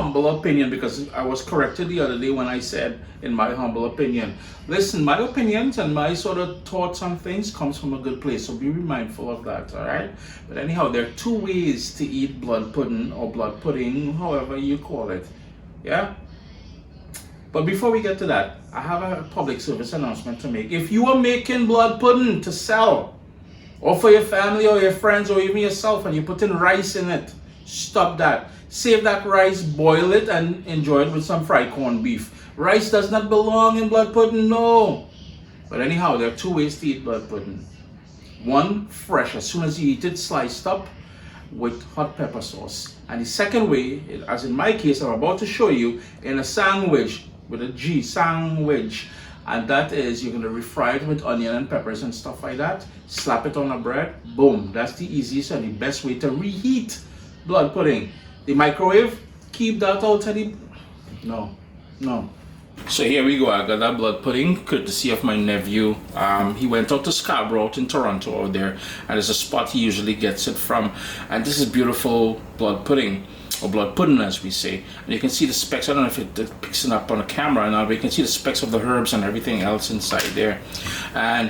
humble opinion, because I was corrected the other day when I said, in my humble opinion. Listen, my opinions and my sort of thoughts on things comes from a good place, so be mindful of that, all right? But anyhow, there are two ways to eat blood pudding or blood pudding, however you call it, yeah? But before we get to that, I have a public service announcement to make. If you are making blood pudding to sell, or for your family or your friends or even yourself, and you're putting rice in it, stop that. Save that rice, boil it, and enjoy it with some fried corned beef. Rice does not belong in blood pudding, no. But anyhow, there are two ways to eat blood pudding. One, fresh, as soon as you eat it, sliced up with hot pepper sauce. And the second way, as in my case, I'm about to show you, in a sandwich, with a G, sandwich. And that is, you're gonna refry it with onion and peppers and stuff like that. Slap it on a bread, boom. That's the easiest and the best way to reheat blood pudding. The microwave, keep that out of the, no. So here we go, I got that blood pudding, courtesy of my nephew. He went out to Scarborough out in Toronto out there, and there's a spot he usually gets it from. And this is beautiful blood pudding, or blood pudding as we say. And you can see the specks, I don't know if it picks it up on the camera now, but you can see the specks of the herbs and everything else inside there. And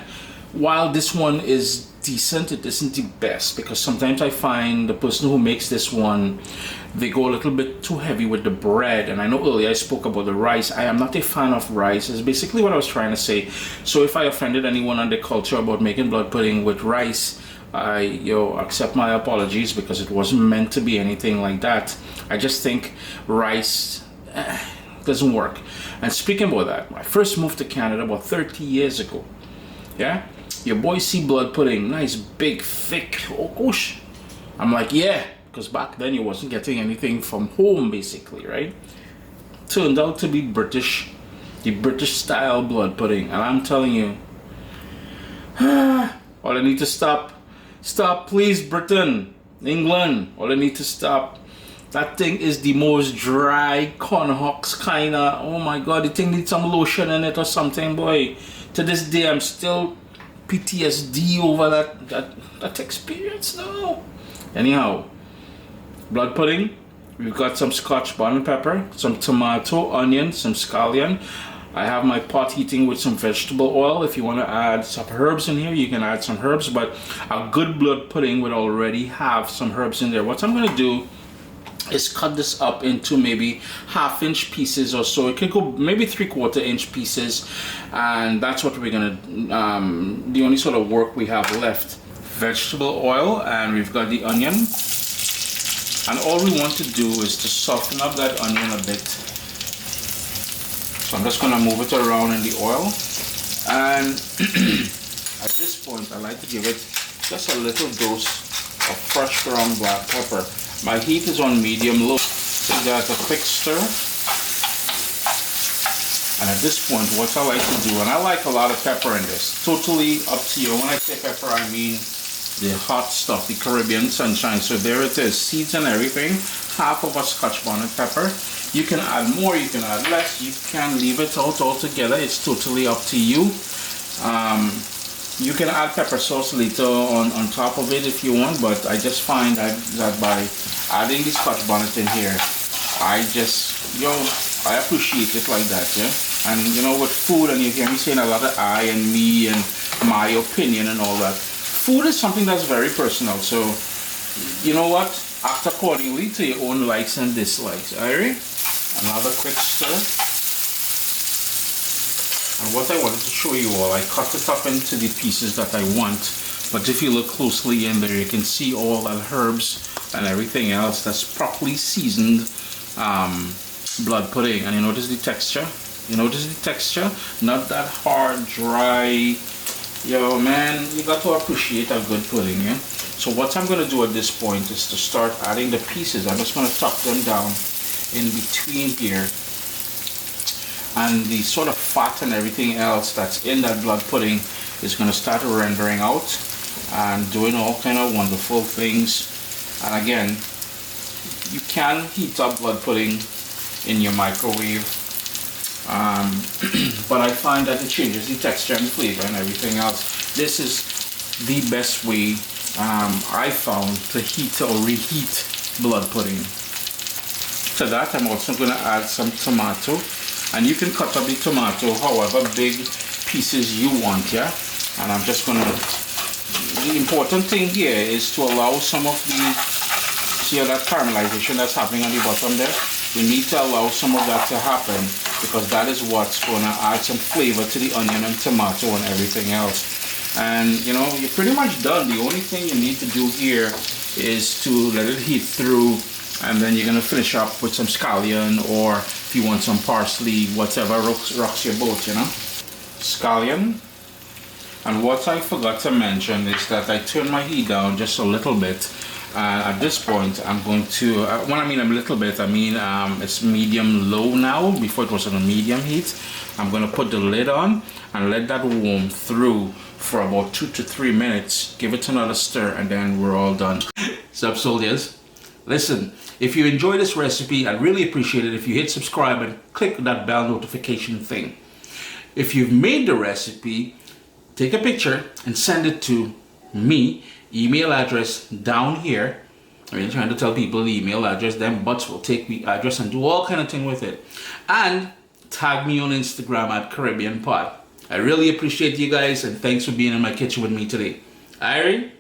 while this one is decent, it isn't the best, because sometimes I find the person who makes this one, they go a little bit too heavy with the bread. And I know earlier I spoke about the rice. I am not a fan of rice, is basically what I was trying to say. So if I offended anyone on the culture about making blood pudding with rice, I accept my apologies, because it wasn't meant to be anything like that. I just think rice doesn't work. And speaking about that, I first moved to Canada about 30 years ago. Yeah, your boy see blood pudding, nice big thick, oh gosh. I'm like, yeah, because back then you wasn't getting anything from home basically, right? Turned out to be British, the British style blood pudding. And I'm telling you, all I need to stop, please, Britain, England, all I need to stop. That thing is the most dry corn husks kinda. Oh my god, the thing needs some lotion in it or something, boy. To this day, I'm still PTSD over that experience now. Anyhow, blood pudding. We've got some Scotch bonnet pepper, some tomato, onion, some scallion. I have my pot heating with some vegetable oil. If you want to add some herbs in here, you can add some herbs, but a good blood pudding would already have some herbs in there. What I'm going to do is cut this up into maybe 1/2 inch pieces or so. It could go maybe 3/4 inch pieces, and that's what we're gonna the only sort of work we have left. Vegetable oil, and we've got the onion, and all we want to do is to soften up that onion a bit. So I'm just gonna move it around in the oil, and at this point I like to give it just a little dose of fresh ground black pepper. My heat is on medium low, so that's a quick stir. And at this point, what I like to do, and I like a lot of pepper in this, totally up to you. When I say pepper, I mean the hot stuff, the Caribbean sunshine. So there it is, seeds and everything, 1/2 of a Scotch bonnet pepper. You can add more, you can add less, you can leave it out altogether. It's totally up to you. You can add pepper sauce later on top of it if you want, but I just find that by adding the Scotch bonnet in here, I just, I appreciate it like that, yeah? And with food, and you hear me saying a lot of I and me and my opinion and all that. Food is something that's very personal, so you know what? Act accordingly to your own likes and dislikes, alright? Another quick stir. And what I wanted to show you all, I cut it up into the pieces that I want, but if you look closely in there, you can see all that herbs and everything else that's properly seasoned blood pudding. And you notice the texture? Not that hard, dry. Yo man, you got to appreciate a good pudding, yeah? So what I'm going to do at this point is to start adding the pieces. I'm just going to tuck them down in between here. And the sort of fat and everything else that's in that blood pudding is going to start rendering out and doing all kind of wonderful things. And again, you can heat up blood pudding in your microwave, but I find that it changes the texture and flavor and everything else. This is the best way I found to heat or reheat blood pudding. To that, I'm also going to add some tomato, and you can cut up the tomato however big pieces you want, yeah. And I'm just going to, the important thing here is to allow some of the, see that caramelization that's happening on the bottom there. We need to allow some of that to happen, because that is what's going to add some flavor to the onion and tomato and everything else. And you know, you're pretty much done. The only thing you need to do here is to let it heat through, and then you're going to finish up with some scallion, or if you want some parsley, whatever rocks your boat, you know. Scallion. And what I forgot to mention is that I turned my heat down just a little bit. At this point, I'm going to, when I mean a little bit, I mean it's medium low now. Before it was on a medium heat. I'm going to put the lid on and let that warm through for about 2 to 3 minutes. Give it another stir, and then we're all done. Sup, soldiers? Listen, if you enjoy this recipe, I'd really appreciate it if you hit subscribe and click that bell notification thing. If you've made the recipe, take a picture and send it to me. Email address down here. I mean, trying to tell people the email address, then Butts will take the address and do all kind of thing with it. And tag me on Instagram at Caribbean Pot. I really appreciate you guys, and thanks for being in my kitchen with me today. Irie.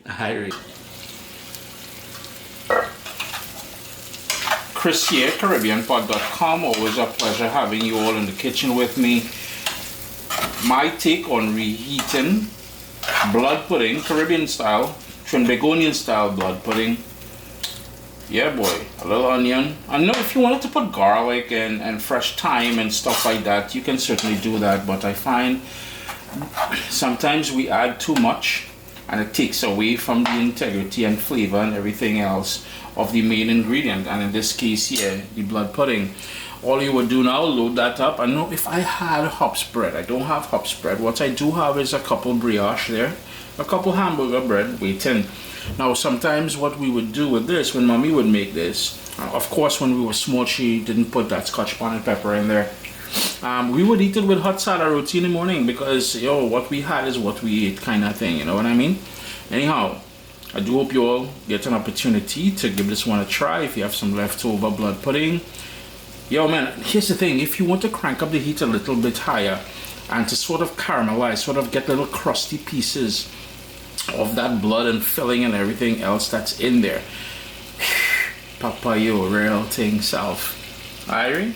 Chris here, CaribbeanPot.com. Always a pleasure having you all in the kitchen with me. My take on reheating blood pudding, Caribbean style, Trinbagonian style blood pudding. Yeah boy, a little onion. I know if you wanted to put garlic and fresh thyme and stuff like that, you can certainly do that, but I find sometimes we add too much and it takes away from the integrity and flavor and everything else of the main ingredient, and in this case here, the blood pudding. All you would do now, load that up. I know if I had hops bread, I don't have hops bread. What I do have is a couple brioche there, a couple hamburger bread waiting. Now sometimes what we would do with this, when mommy would make this, of course when we were small she didn't put that scotch bonnet pepper in there. We would eat it with hot salad roti in the morning, because what we had is what we ate kind of thing, you know what I mean? Anyhow, I do hope you all get an opportunity to give this one a try if you have some leftover blood pudding. Yo man, here's the thing, if you want to crank up the heat a little bit higher and to sort of caramelize, sort of get little crusty pieces of that blood and filling and everything else that's in there, Papa, you real thing self. Irie?